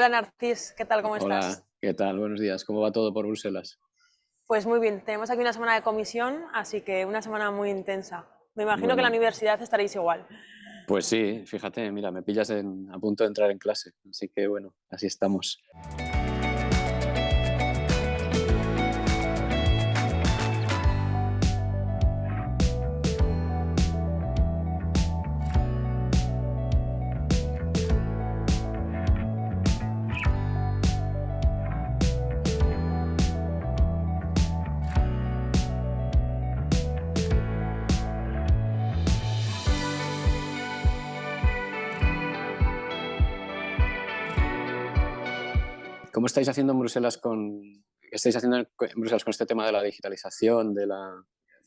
Hola Narcis, ¿qué tal? ¿Cómo Hola, estás? ¿qué tal? Buenos días. ¿Cómo va todo por Bruselas? Pues muy bien, tenemos aquí una semana de comisión, así que una semana muy intensa. Me imagino que en la Bueno, universidad estaréis igual. pues sí, fíjate, mira, me pillas a punto de entrar en clase, así que bueno, así estamos. ¿Cómo estáis haciendo en Bruselas qué estáis haciendo en Bruselas con este tema de la digitalización,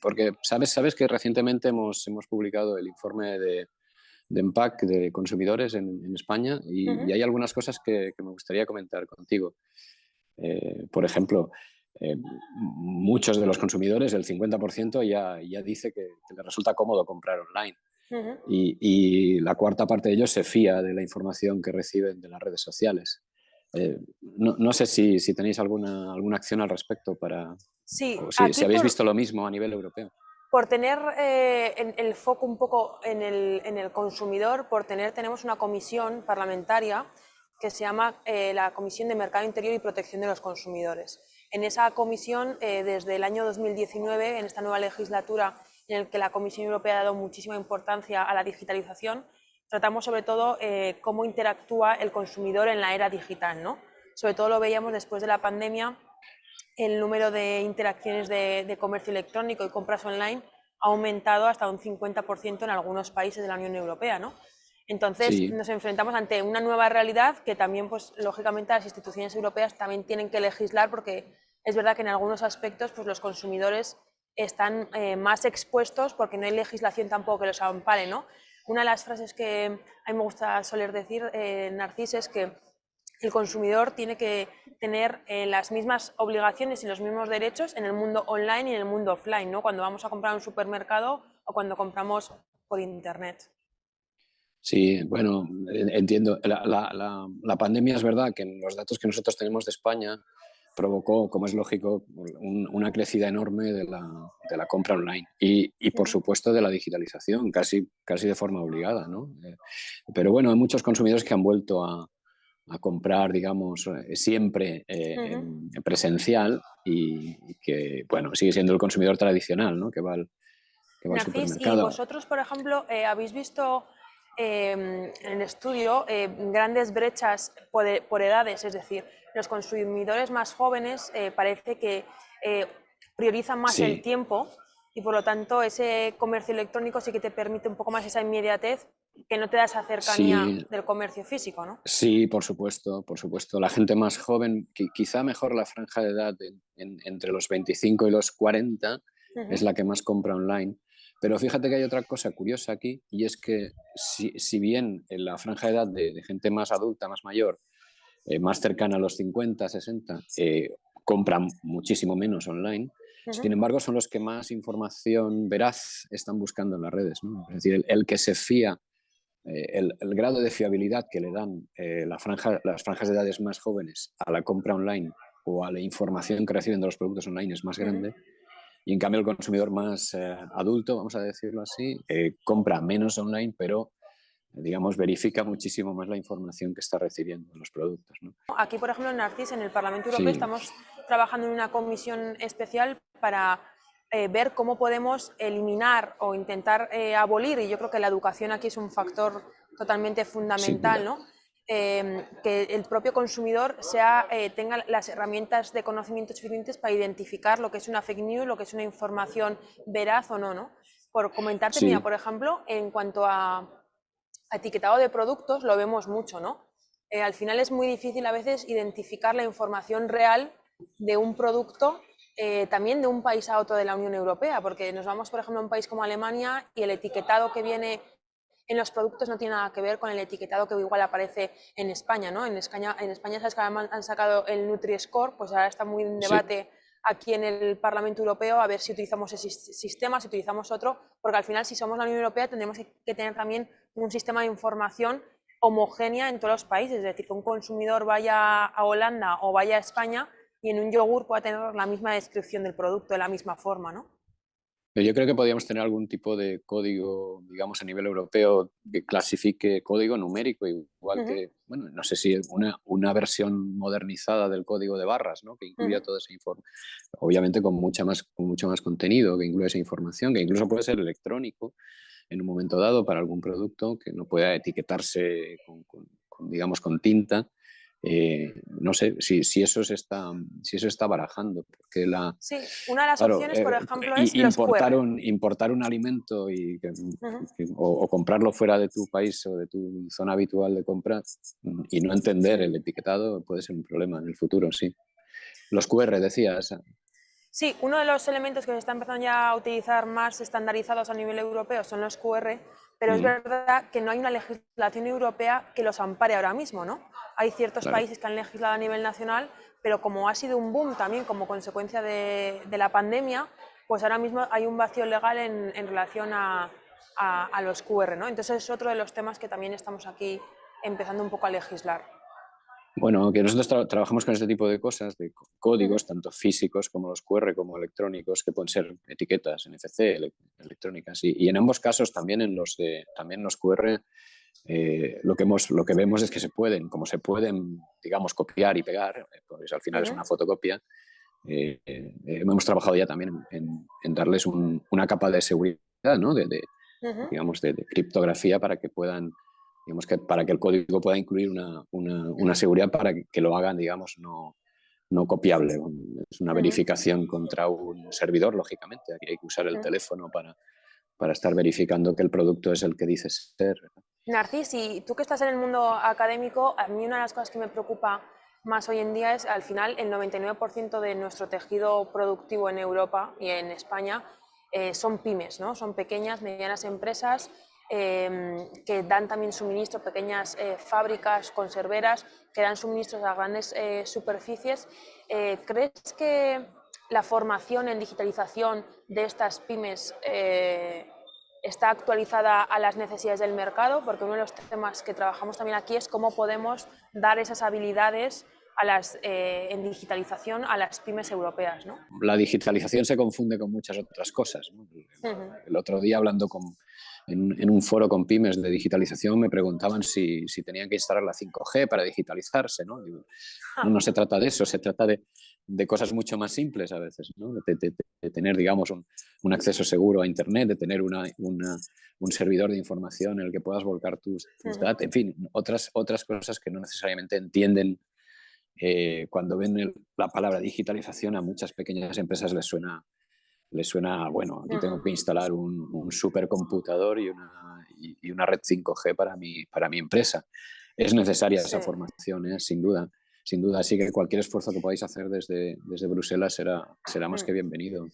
porque sabes que recientemente hemos publicado el informe de Impact de consumidores en España y Ujú. hay algunas cosas que me gustaría comentar contigo. Por ejemplo, muchos de los consumidores, el 50%, ya dice que le resulta cómodo comprar online. Ujú. Y la cuarta parte de ellos se fía de la información que reciben de las redes sociales. No sé si tenéis alguna acción al respecto Sí, o si aquí habéis visto lo mismo a nivel europeo. por tener el foco un poco en el consumidor, tenemos una comisión parlamentaria que se llama la Comisión de Mercado Interior y Protección de los Consumidores. En esa comisión, desde el año 2019, en esta nueva legislatura en la que la Comisión Europea ha dado muchísima importancia a la digitalización, tratamos sobre todo cómo interactúa el consumidor en la era digital, ¿no? Sobre todo lo veíamos después de la pandemia. El número de interacciones de comercio electrónico y compras online ha aumentado hasta un 50% en algunos países de la Unión Europea, ¿no? Entonces Sí, nos enfrentamos ante una nueva realidad que también, pues lógicamente, las instituciones europeas también tienen que legislar, porque es verdad que en algunos aspectos pues, los consumidores están más expuestos porque no hay legislación tampoco que los ampare, ¿no? Una de las frases que a mí me gusta soler decir, Narcís, es que el consumidor tiene que tener las mismas obligaciones y los mismos derechos en el mundo online y en el mundo offline, ¿no? Cuando vamos a comprar a un supermercado o cuando compramos por internet. sí, bueno, entiendo. La pandemia es verdad que en los datos que nosotros tenemos de España provocó, como es lógico, una crecida enorme de la compra online y, por Uh-huh. supuesto, de la digitalización, casi de forma obligada, ¿no? Pero bueno, hay muchos consumidores que han vuelto a comprar, digamos, siempre Uh-huh. en presencial y que, bueno, sigue siendo el consumidor tradicional, ¿no? Que va al Narcís, y supermercado. vosotros, por ejemplo, habéis visto en el estudio grandes brechas por edades, es decir, los consumidores más jóvenes parece que eh, priorizan más el Sí, tiempo y por lo tanto ese comercio electrónico sí que te permite un poco más esa inmediatez que no te da esa cercanía sí, del comercio físico, ¿no? sí, por supuesto, por supuesto. La gente más joven, quizá mejor la franja de edad entre los 25 y los 40 es Uh-huh. la que más compra online. Pero fíjate que hay otra cosa curiosa aquí y es que si bien en la franja de edad de gente más adulta, más mayor, más cercana a los 50, 60, compran muchísimo menos online. Uh-huh. Sin embargo, son los que más información veraz están buscando en las redes, ¿no? Es decir, el que se fía, el grado de fiabilidad que le dan las franjas de edades más jóvenes a la compra online o a la información que reciben de los productos online es más Uh-huh. grande. Y en cambio el consumidor más adulto, vamos a decirlo así, compra menos online, pero digamos, verifica muchísimo más la información que está recibiendo en los productos, ¿no? Aquí, por ejemplo, en Narcis, en el Parlamento Europeo, Sí, estamos trabajando en una comisión especial para ver cómo podemos eliminar o intentar abolir, y yo creo que la educación aquí es un factor totalmente sin fundamental, duda. ¿no? Que el propio consumidor tenga las herramientas de conocimiento suficientes para identificar lo que es una fake news, lo que es una información veraz o no, ¿no? Por comentarte, mira, Sí, por ejemplo, en cuanto a etiquetado de productos, lo vemos mucho, ¿no? Al final es muy difícil a veces identificar la información real de un producto, también de un país a otro de la Unión Europea, porque nos vamos, por ejemplo, a un país como Alemania y el etiquetado que viene en los productos no tiene nada que ver con el etiquetado que igual aparece en España, ¿no? En España sabes que han sacado el Nutri-Score, pues ahora está muy en sí, debate aquí en el Parlamento Europeo a ver si utilizamos ese sistema, si utilizamos otro, porque al final si somos la Unión Europea tendremos que tener también un sistema de información homogénea en todos los países, es decir, que un consumidor vaya a Holanda o vaya a España y en un yogur pueda tener la misma descripción del producto de la misma forma, ¿no? Pero yo creo que podríamos tener algún tipo de código, digamos, a nivel europeo que clasifique código numérico, igual que, bueno, no sé si una versión modernizada del código de barras, ¿no? Que incluya toda esa información, obviamente con mucho más contenido, que incluya esa información, que incluso puede ser electrónico en un momento dado para algún producto que no pueda etiquetarse digamos, con tinta. No sé si eso se está barajando, porque Sí, una de las claro, opciones, por ejemplo, es los QR. importar un alimento o comprarlo fuera de tu país o de tu zona habitual de compra y no entender el etiquetado puede ser un problema en el futuro, sí. Los QR, decías. Sí, uno de los elementos que se está empezando ya a utilizar más estandarizados a nivel europeo son los QR, pero es verdad que no hay una legislación europea que los ampare ahora mismo, ¿no? Hay ciertos Claro. países que han legislado a nivel nacional, pero como ha sido un boom también como consecuencia de la pandemia, pues ahora mismo hay un vacío legal en relación a los QR, ¿no? Entonces es otro de los temas que también estamos aquí empezando un poco a legislar. Bueno, que nosotros trabajamos con este tipo de cosas, de códigos, tanto físicos como los QR, como electrónicos, que pueden ser etiquetas, NFC, electrónicas. Y en ambos casos, también los QR, lo que vemos es que como se pueden, digamos, copiar y pegar, pues al final es una fotocopia. Hemos trabajado ya también en darles una capa de seguridad, ¿no? Digamos, de criptografía para que puedan, digamos, para que el código pueda incluir una seguridad para que lo hagan, digamos, no copiable. Es una verificación contra un servidor, lógicamente. Aquí hay que usar el teléfono para estar verificando que el producto es el que dice ser. Narcis, y tú que estás en el mundo académico, a mí una de las cosas que me preocupa más hoy en día es, al final, el 99% de nuestro tejido productivo en Europa y en España son pymes, ¿no? Son pequeñas, medianas empresas que dan también suministro, pequeñas fábricas conserveras que dan suministros a grandes superficies. ¿Crees que la formación en digitalización de estas pymes está actualizada a las necesidades del mercado? Porque uno de los temas que trabajamos también aquí es cómo podemos dar esas habilidades en digitalización a las pymes europeas, ¿no? La digitalización se confunde con muchas otras cosas, ¿no? El otro día, hablando en un foro con pymes de digitalización, me preguntaban si tenían que instalar la 5G para digitalizarse, ¿no? Digo, no se trata de eso, se trata de cosas mucho más simples a veces, ¿no? De tener, digamos, un acceso seguro a Internet, de tener un servidor de información en el que puedas volcar tus datos, en fin, otras cosas que no necesariamente entienden. Cuando ven la palabra digitalización, a muchas pequeñas empresas les suena, bueno, aquí tengo que instalar un supercomputador y una red 5G para mi empresa. Es necesaria esa formación, sin duda. Sin duda, así que cualquier esfuerzo que podáis hacer desde Bruselas será más que bienvenido.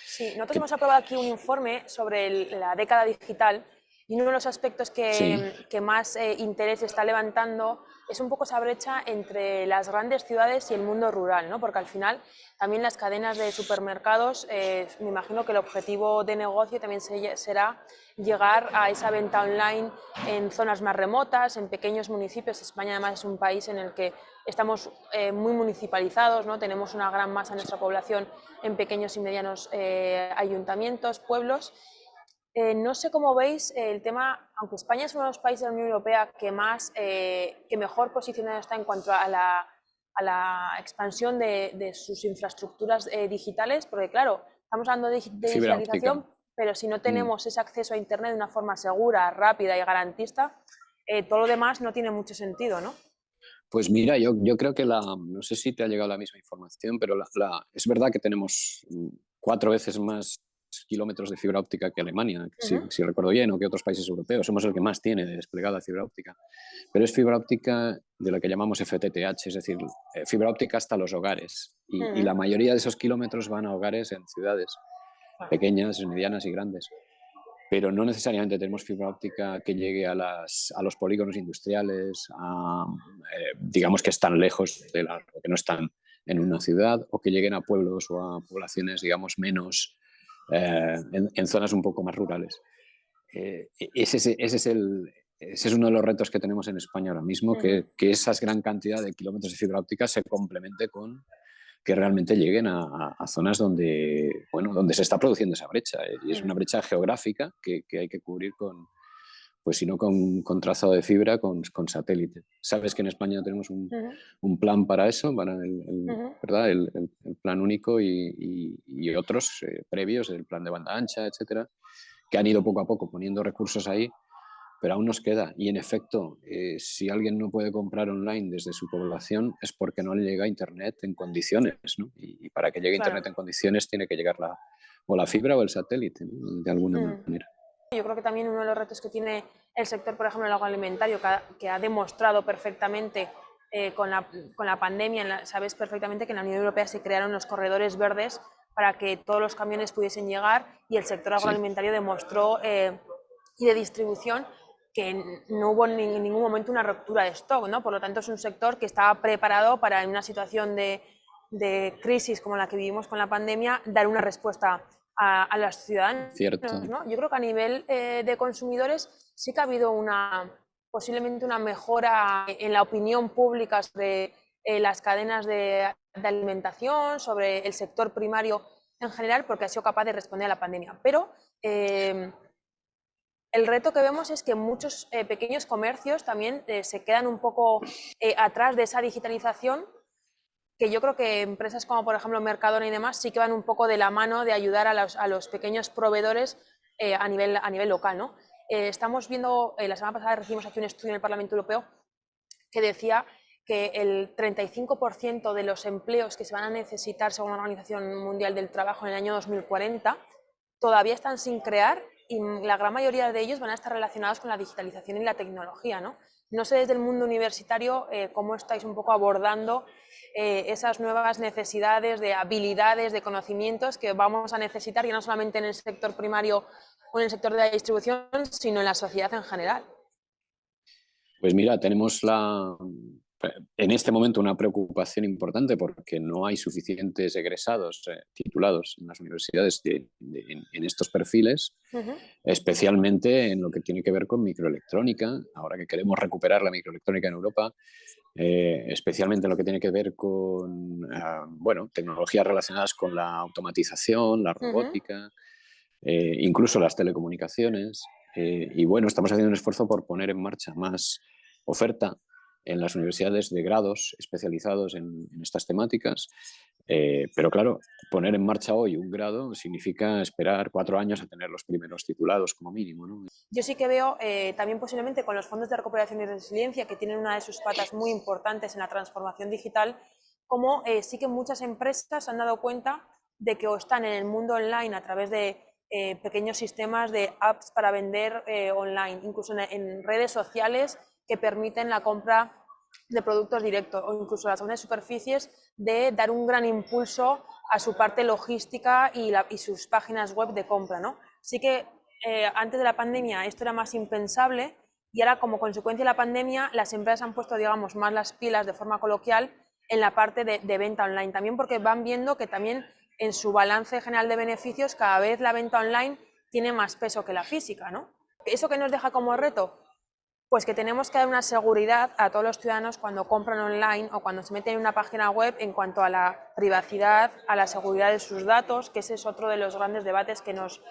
Sí, nosotros hemos aprobado aquí un informe sobre la década digital y uno de los aspectos que más interés está levantando es un poco esa brecha entre las grandes ciudades y el mundo rural, ¿no? Porque al final también las cadenas de supermercados, me imagino que el objetivo de negocio también será llegar a esa venta online en zonas más remotas, en pequeños municipios. España además es un país en el que estamos muy municipalizados, ¿no? Tenemos una gran masa de nuestra población en pequeños y medianos ayuntamientos, pueblos. No sé cómo veis el tema, aunque España es uno de los países de la Unión Europea que mejor posicionado está en cuanto a la expansión de sus infraestructuras digitales, porque claro, estamos hablando de Fibra óptica. digitalización, pero si no tenemos ese acceso a Internet de una forma segura, rápida y garantista, todo lo demás no tiene mucho sentido, ¿no? Pues mira, yo creo que no sé si te ha llegado la misma información, pero es verdad que tenemos 4 veces más kilómetros de fibra óptica que Alemania, si recuerdo bien, o que otros países europeos. Somos el que más tiene desplegada fibra óptica. Pero es fibra óptica de la que llamamos FTTH, es decir, fibra óptica hasta los hogares. Y la mayoría de esos kilómetros van a hogares en ciudades pequeñas, medianas y grandes. Pero no necesariamente tenemos fibra óptica que llegue a los polígonos industriales, digamos que están lejos que no están en una ciudad, o que lleguen a pueblos o a poblaciones, digamos, menos, en zonas un poco más rurales. Ese es ese es uno de los retos que tenemos en España ahora mismo, que esa gran cantidad de kilómetros de fibra óptica se complemente con que realmente lleguen a zonas donde, bueno, donde se está produciendo esa brecha. Y es una brecha geográfica que hay que cubrir con, pues si no con trazado de fibra, con satélite. Sabes que en España tenemos un plan para eso, para ¿verdad? El plan único y otros previos, el plan de banda ancha, etcétera, que han ido poco a poco poniendo recursos ahí, pero aún nos queda. Y en efecto, si alguien no puede comprar online desde su población es porque no le llega Internet en condiciones, ¿no? Y para que llegue Claro. Internet en condiciones tiene que llegar o la fibra o el satélite, ¿no? De alguna manera. Yo creo que también uno de los retos que tiene el sector, por ejemplo, el agroalimentario, que ha demostrado perfectamente con la pandemia, sabes perfectamente que en la Unión Europea se crearon los corredores verdes para que todos los camiones pudiesen llegar, y el sector agroalimentario demostró, y de distribución, que no hubo en ningún momento una ruptura de stock, ¿no? Por lo tanto, es un sector que estaba preparado para, en una situación de crisis como la que vivimos con la pandemia, dar una respuesta a los ciudadanos. Cierto. ¿No? Yo creo que a nivel de consumidores sí que ha habido posiblemente una mejora en la opinión pública sobre las cadenas de alimentación, sobre el sector primario en general, porque ha sido capaz de responder a la pandemia. Pero el reto que vemos es que muchos pequeños comercios también se quedan un poco atrás de esa digitalización, que yo creo que empresas como por ejemplo Mercadona y demás sí que van un poco de la mano de ayudar a los pequeños proveedores a nivel local, ¿no? Estamos viendo, la semana pasada recibimos aquí un estudio en el Parlamento Europeo que decía que el 35% de los empleos que se van a necesitar según la Organización Mundial del Trabajo en el año 2040 todavía están sin crear, y la gran mayoría de ellos van a estar relacionados con la digitalización y la tecnología, ¿no? No sé desde el mundo universitario cómo estáis un poco abordando esas nuevas necesidades de habilidades, de conocimientos que vamos a necesitar, ya no solamente en el sector primario o en el sector de la distribución, sino en la sociedad en general. Pues mira, tenemos en este momento una preocupación importante porque no hay suficientes egresados titulados en las universidades en estos perfiles, especialmente en lo que tiene que ver con microelectrónica. Ahora que queremos recuperar la microelectrónica en Europa, especialmente en lo que tiene que ver con bueno, tecnologías relacionadas con la automatización, la robótica, incluso las telecomunicaciones. Y bueno, estamos haciendo un esfuerzo por poner en marcha más oferta en las universidades de grados especializados en estas temáticas. Pero claro, poner en marcha hoy un grado significa esperar 4 años a tener los primeros titulados como mínimo, ¿no? Yo sí que veo también posiblemente con los fondos de recuperación y resiliencia, que tienen una de sus patas muy importantes en la transformación digital, como sí que muchas empresas han dado cuenta de que o están en el mundo online a través de pequeños sistemas de apps para vender online, incluso en redes sociales que permiten la compra de productos directos, o incluso las grandes superficies de dar un gran impulso a su parte logística y sus páginas web de compra, ¿no? Sí que antes de la pandemia esto era más impensable, y ahora, como consecuencia de la pandemia, las empresas han puesto, digamos, más las pilas de forma coloquial en la parte de venta online, también porque van viendo que también en su balance general de beneficios cada vez la venta online tiene más peso que la física, ¿no? ¿Eso qué nos deja como reto? Pues que tenemos que dar una seguridad a todos los ciudadanos cuando compran online o cuando se meten en una página web en cuanto a la privacidad, a la seguridad de sus datos, que ese es otro de los grandes debates que nos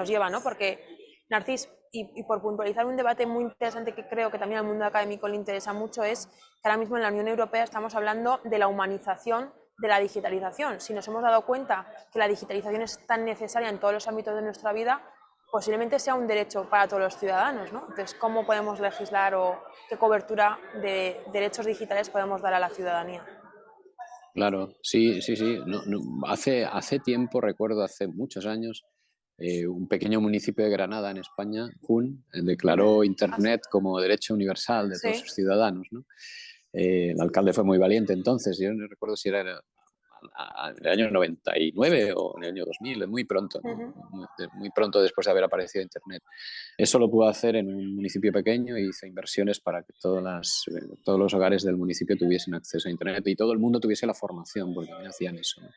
lleva, ¿no? Porque, Narcís, y por puntualizar un debate muy interesante que creo que también al mundo académico le interesa mucho, es que ahora mismo en la Unión Europea estamos hablando de la humanización de la digitalización. Si nos hemos dado cuenta que la digitalización es tan necesaria en todos los ámbitos de nuestra vida, posiblemente sea un derecho para todos los ciudadanos, ¿no? Entonces, ¿cómo podemos legislar o qué cobertura de derechos digitales podemos dar a la ciudadanía? Claro, sí, sí, sí. Hace tiempo, recuerdo, hace muchos años, un pequeño municipio de Granada, en España, Jun, declaró Internet como derecho universal de todos Sí. sus ciudadanos, ¿no? El alcalde fue muy valiente entonces, yo no recuerdo si era en el año 99 o en el año 2000, muy pronto, ¿no? Muy pronto después de haber aparecido Internet. Eso lo pudo hacer en un municipio pequeño y hizo inversiones para que todos los hogares del municipio tuviesen acceso a Internet y todo el mundo tuviese la formación, porque también hacían eso, ¿no?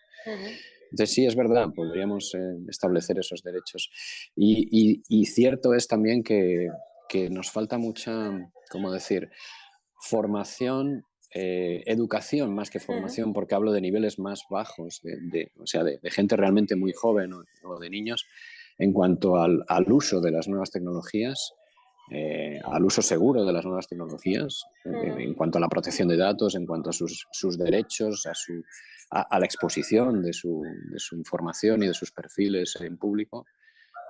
Entonces sí, es verdad, podríamos establecer esos derechos. Y cierto es también que que nos falta mucha, ¿cómo decir?, formación, educación más que formación, porque hablo de niveles más bajos, o sea, de gente realmente muy joven o de niños, en cuanto al uso de las nuevas tecnologías, al uso seguro de las nuevas tecnologías, en cuanto a la protección de datos, en cuanto a sus derechos, a la exposición de su información y de sus perfiles en público,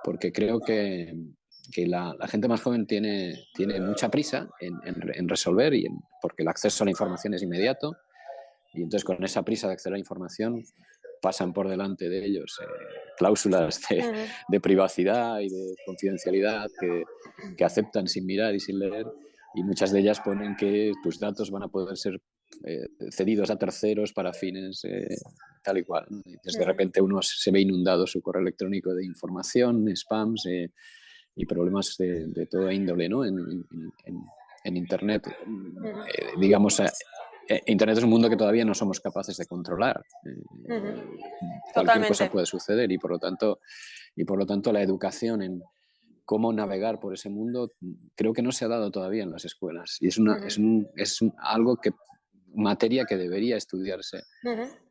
porque creo que la gente más joven tiene mucha prisa en resolver, porque el acceso a la información es inmediato, y entonces con esa prisa de acceder a la información pasan por delante de ellos cláusulas de privacidad y de confidencialidad que aceptan sin mirar y sin leer, y muchas de ellas ponen que tus datos van a poder ser cedidos a terceros para fines tal y cual, ¿no? Entonces de repente uno se ve inundado su correo electrónico de información, spams y problemas de toda índole, ¿no? En Internet. Digamos, Internet es un mundo que todavía no somos capaces de controlar. Cualquier cosa Totalmente. puede suceder, y por lo tanto la educación en cómo navegar por ese mundo creo que no se ha dado todavía en las escuelas, y algo materia que debería estudiarse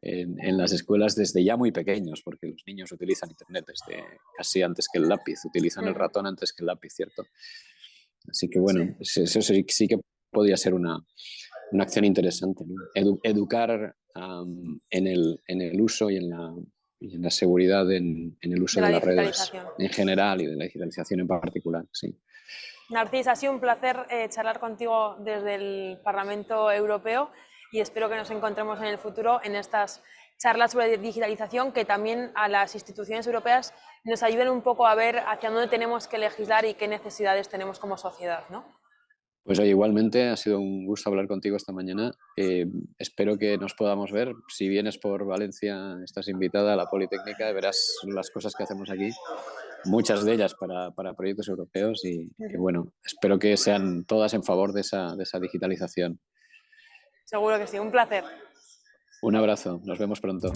en las escuelas desde ya muy pequeños, porque los niños utilizan Internet desde casi antes que el lápiz, utilizan el ratón antes que el lápiz, ¿cierto? Así que bueno, Sí. eso sí que podría ser una acción interesante, ¿no? Educar en el uso y en la seguridad en el uso De de la las redes digitalización. en general y de la digitalización en particular, sí. Narcis, ha sido un placer charlar contigo desde el Parlamento Europeo y espero que nos encontremos en el futuro en estas charlas sobre digitalización, que también a las instituciones europeas nos ayuden un poco a ver hacia dónde tenemos que legislar y qué necesidades tenemos como sociedad, ¿no? Pues oye, igualmente ha sido un gusto hablar contigo esta mañana. Espero que nos podamos ver. Si vienes por Valencia, estás invitada a la Politécnica, verás las cosas que hacemos aquí, muchas de ellas para proyectos europeos, y bueno, espero que sean todas en favor de esa digitalización. Seguro que sí, un placer. Un abrazo, nos vemos pronto.